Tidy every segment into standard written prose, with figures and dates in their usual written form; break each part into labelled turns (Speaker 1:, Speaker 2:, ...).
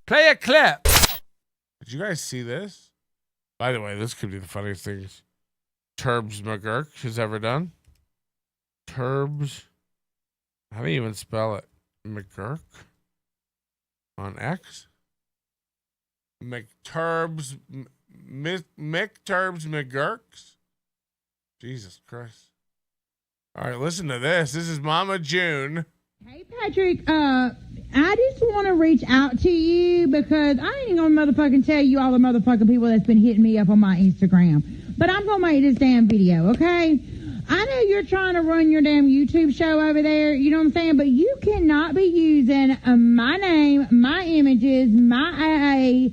Speaker 1: Play a clip. Did you guys see this? By the way, this could be the funniest thing Turbs McGurk has ever done. Turbs. How do you even spell it? McGurk? On X? McTurbs. McTurbs McGurks? Jesus Christ. All right, listen to this. This is Mama June.
Speaker 2: Hey, Patrick, I just want to reach out to you because I ain't gonna motherfucking tell you all the motherfucking people that's been hitting me up on my Instagram. But I'm gonna make this damn video, okay? I know you're trying to run your damn YouTube show over there, you know what I'm saying? But you cannot be using my name, my images, my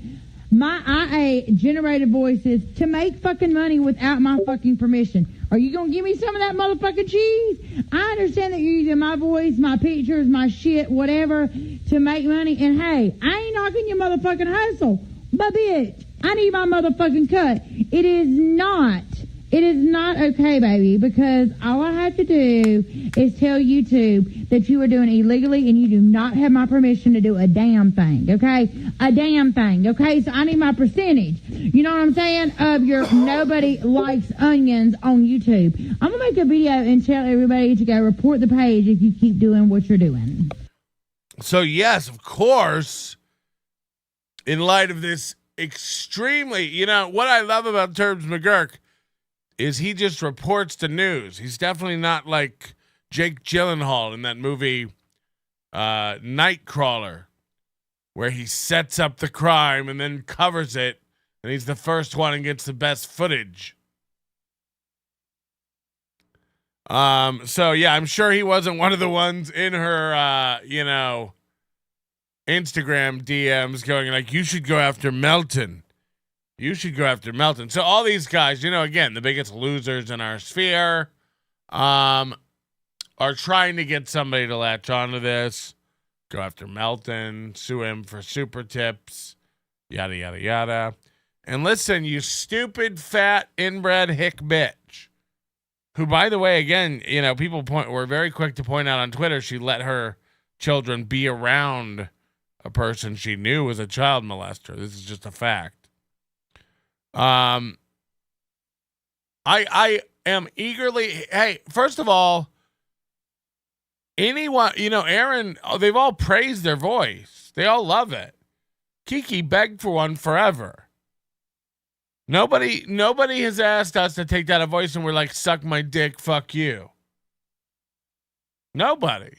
Speaker 2: IA generated voices to make fucking money without my fucking permission. Are you gonna give me some of that motherfucking cheese? I understand that you're using my voice, my pictures, my shit, whatever, to make money. And hey, I ain't knocking your motherfucking hustle. But bitch, I need my motherfucking cut. It is not okay, baby, because all I have to do is tell YouTube that you are doing illegally and you do not have my permission to do a damn thing, okay? A damn thing, okay? So I need my percentage, you know what I'm saying, of your nobody likes onions on YouTube. I'm gonna make a video and tell everybody to go report the page if you keep doing what you're doing.
Speaker 1: So, yes, of course, in light of this extremely, what I love about Turbs McGurk is he just reports the news. He's definitely not like Jake Gyllenhaal in that movie Nightcrawler, where he sets up the crime and then covers it, and he's the first one and gets the best footage. So yeah, I'm sure he wasn't one of the ones in her Instagram DMs going like, you should go after Melton. You should go after Melton. So all these guys, again, the biggest losers in our sphere, are trying to get somebody to latch onto this, go after Melton, sue him for super tips, yada, yada, yada. And listen, you stupid, fat, inbred hick bitch, who, by the way, again, people were very quick to point out on Twitter, she let her children be around a person she knew was a child molester. This is just a fact. I am eagerly. Hey, first of all, anyone, Aaron, they've all praised their voice. They all love it. Kiki begged for one forever. Nobody has asked us to take that a voice and we're like, suck my dick, fuck you. Nobody.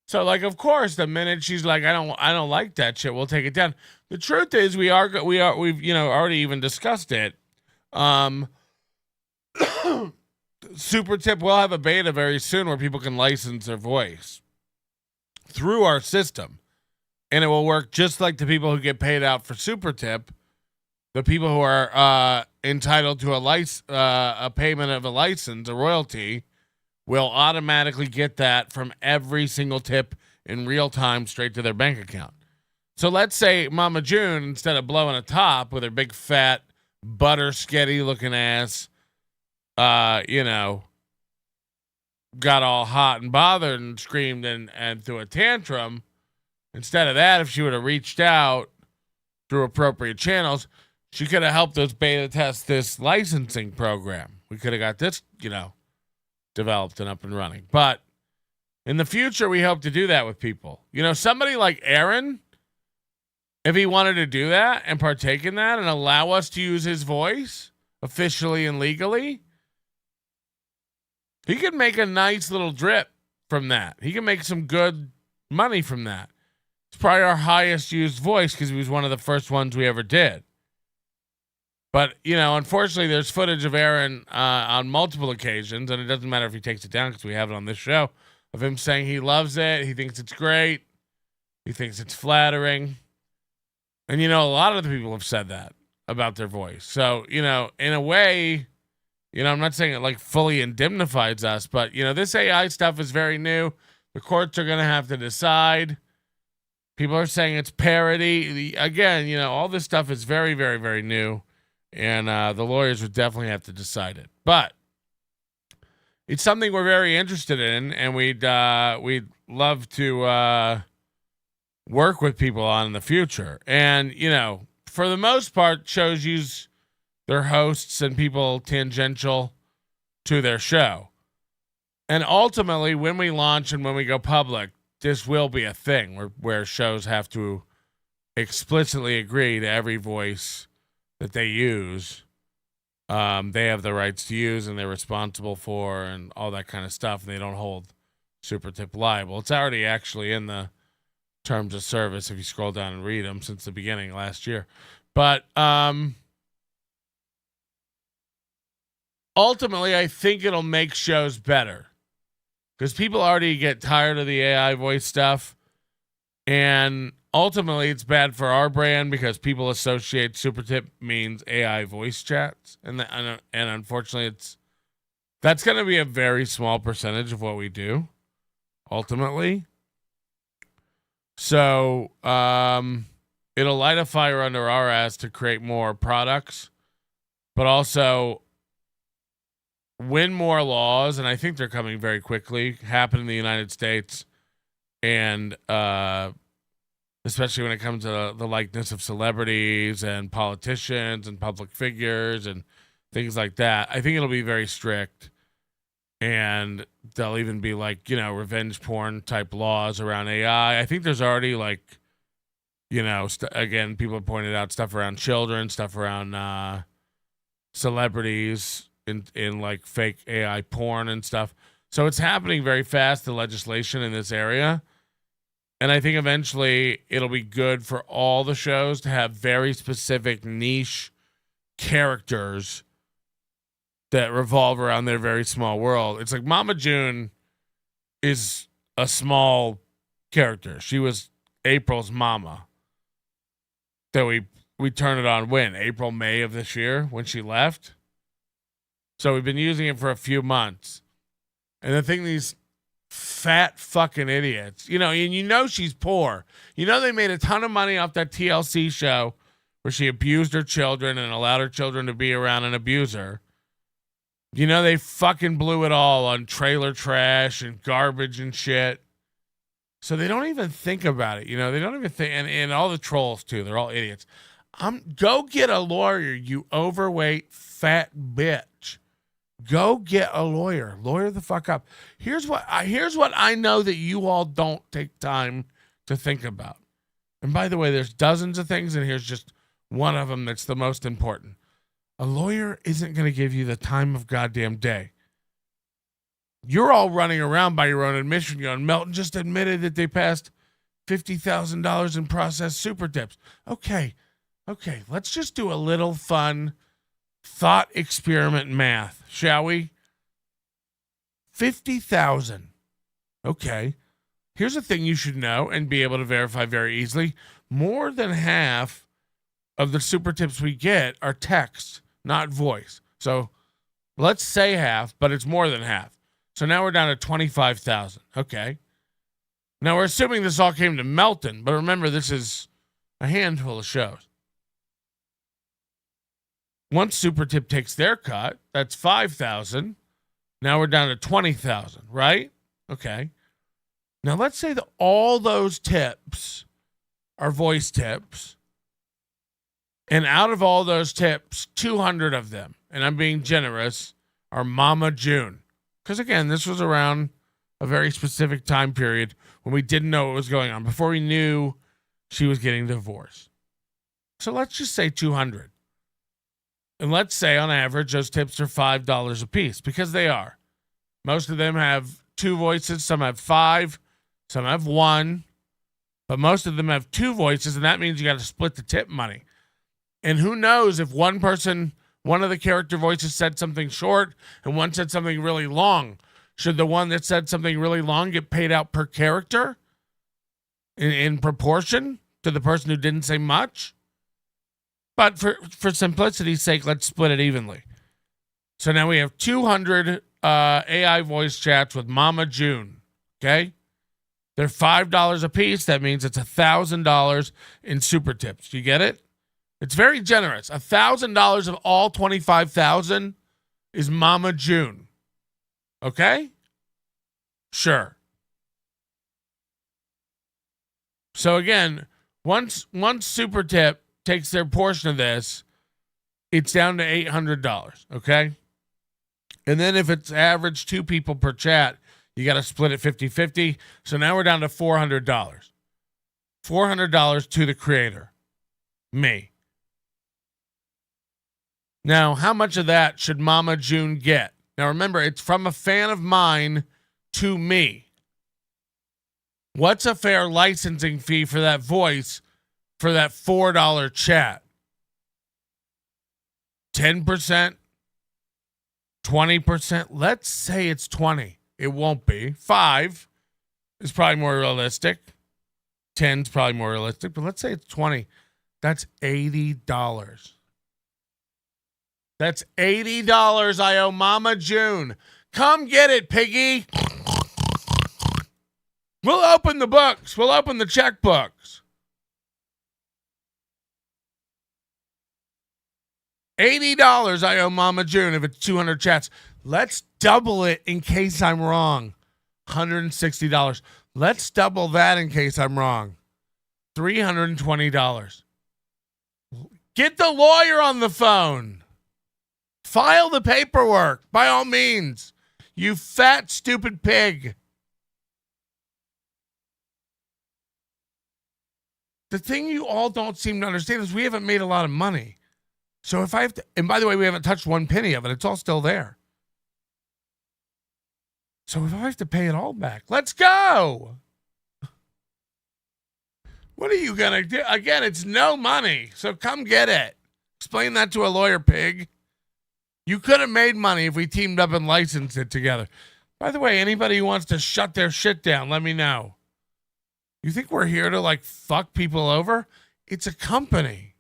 Speaker 1: So, like, of course, the minute she's like, I don't like that shit, we'll take it down. The truth is, we've already even discussed it. Supertip will have a beta very soon where people can license their voice through our system, and it will work just like the people who get paid out for Supertip. The people who are entitled to a payment of a license, a royalty, will automatically get that from every single tip in real time straight to their bank account. So let's say Mama June, instead of blowing a top with her big fat butter sketty looking ass, got all hot and bothered and screamed and threw a tantrum. Instead of that, if she would have reached out through appropriate channels, she could have helped us beta test this licensing program. We could have got this, developed and up and running. But in the future, we hope to do that with people. Somebody like Aaron, if he wanted to do that and partake in that and allow us to use his voice officially and legally, he could make a nice little drip from that. He can make some good money from that. It's probably our highest used voice because he was one of the first ones we ever did. But, unfortunately, there's footage of Aaron on multiple occasions, and it doesn't matter if he takes it down because we have it on this show, of him saying he loves it, he thinks it's great, he thinks it's flattering. And, a lot of the people have said that about their voice. So, in a way, I'm not saying it like fully indemnifies us, but, this AI stuff is very new. The courts are going to have to decide. People are saying it's parody. Again, all this stuff is very, very, very new. And the lawyers would definitely have to decide it. But it's something we're very interested in, and we'd love to work with people on in the future. And, for the most part, shows use their hosts and people tangential to their show. And ultimately, when we launch and when we go public, this will be a thing where shows have to explicitly agree to every voice that they use. They have the rights to use and they're responsible for and all that kind of stuff. And they don't hold Supertip liable. It's already actually in the terms of service if you scroll down and read them since the beginning last year. But ultimately, I think it'll make shows better because people already get tired of the AI voice stuff. And ultimately, it's bad for our brand because people associate Supertip means AI voice chats. And unfortunately, that's going to be a very small percentage of what we do, ultimately. So it'll light a fire under our ass to create more products, but also win more laws, and I think they're coming very quickly, happen in the United States, and especially when it comes to the likeness of celebrities and politicians and public figures and things like that. I think it'll be very strict. And there'll even be revenge porn type laws around AI. I think there's already again, people have pointed out stuff around children, stuff around celebrities in like fake AI porn and stuff. So it's happening very fast, the legislation in this area. And I think eventually it'll be good for all the shows to have very specific niche characters that revolve around their very small world. It's like Mama June is a small character. She was April's mama. That we turned it on when? April, May of this year when she left. So we've been using it for a few months. And the thing these fat fucking idiots, and she's poor. They made a ton of money off that TLC show where she abused her children and allowed her children to be around and abuse her. They fucking blew it all on trailer trash and garbage and shit. So they don't even think about it. They don't even think. And all the trolls, too. They're all idiots. Go get a lawyer, you overweight fat bitch. Go get a lawyer. Lawyer the fuck up. Here's what I know that you all don't take time to think about. And by the way, there's dozens of things, and here's just one of them that's the most important. A lawyer isn't going to give you the time of goddamn day. You're all running around by your own admission going, Melton just admitted that they passed $50,000 in processed super tips. Okay, let's just do a little fun thought experiment math, shall we? 50,000. Okay. Here's a thing you should know and be able to verify very easily. More than half of the super tips we get are text, not voice. So let's say half, but it's more than half. So now we're down to 25,000. Okay. Now we're assuming this all came to Melton, but remember, this is a handful of shows. Once Supertip takes their cut, that's 5,000. Now we're down to 20,000, right? Okay. Now let's say that all those tips are voice tips. And out of all those tips, 200 of them, and I'm being generous, are Mama June. Because again, this was around a very specific time period when we didn't know what was going on, before we knew she was getting divorced. So let's just say 200. And let's say on average, those tips are $5 a piece, because they are. Most of them have 2 voices. Some have 5. Some have 1. But most of them have 2 voices, and that means you got to split the tip money. And who knows if one of the character voices said something short and one said something really long. Should the one that said something really long get paid out per character in proportion to the person who didn't say much? But for simplicity's sake, let's split it evenly. So now we have 200 AI voice chats with Mama June. Okay? They're $5 a piece. That means it's $1,000 in super tips. You get it? It's very generous. $1,000 of all 25,000 is Mama June. Okay? Sure. So again, once Supertip takes their portion of this, it's down to $800, okay? And then if it's average 2 people per chat, you got to split it 50-50. So now we're down to $400. $400 to the creator, me. Now, how much of that should Mama June get? Now, remember, it's from a fan of mine to me. What's a fair licensing fee for that voice for that $4 chat? 10%? 20%? Let's say it's 20. It won't be. 5 is probably more realistic. 10 is probably more realistic, but let's say it's 20. That's $80. That's $80 I owe Mama June. Come get it, piggy. We'll open the books. We'll open the checkbooks. $80 I owe Mama June if it's 200 chats. Let's double it in case I'm wrong. $160. Let's double that in case I'm wrong. $320. Get the lawyer on the phone. File the paperwork, by all means. You fat, stupid pig. The thing you all don't seem to understand is we haven't made a lot of money. So if I have to, and by the way, we haven't touched one penny of it. It's all still there. So if I have to pay it all back, let's go. What are you going to do? Again, it's no money. So come get it. Explain that to a lawyer, pig. You could have made money if we teamed up and licensed it together. By the way, anybody who wants to shut their shit down, let me know. You think we're here to like fuck people over? It's a company.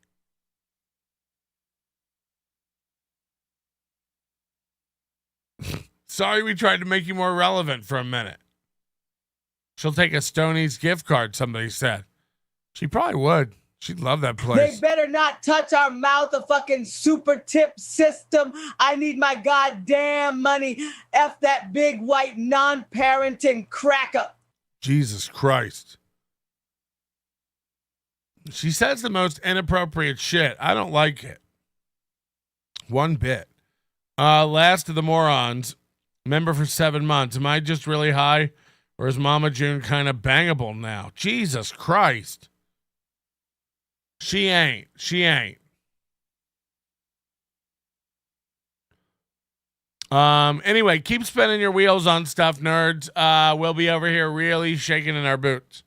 Speaker 1: Sorry we tried to make you more relevant for a minute. She'll take a Stoney's gift card, somebody said. She probably would. She'd love that place.
Speaker 3: They better not touch our mouth, a fucking Supertip system. I need my goddamn money. F that big white non-parenting cracker.
Speaker 1: Jesus Christ. She says the most inappropriate shit. I don't like it. One bit. Last of the morons. Member for 7 months. Am I just really high? Or is Mama June kind of bangable now? Jesus Christ. She ain't. Anyway, keep spinning your wheels on stuff, nerds. We'll be over here really shaking in our boots.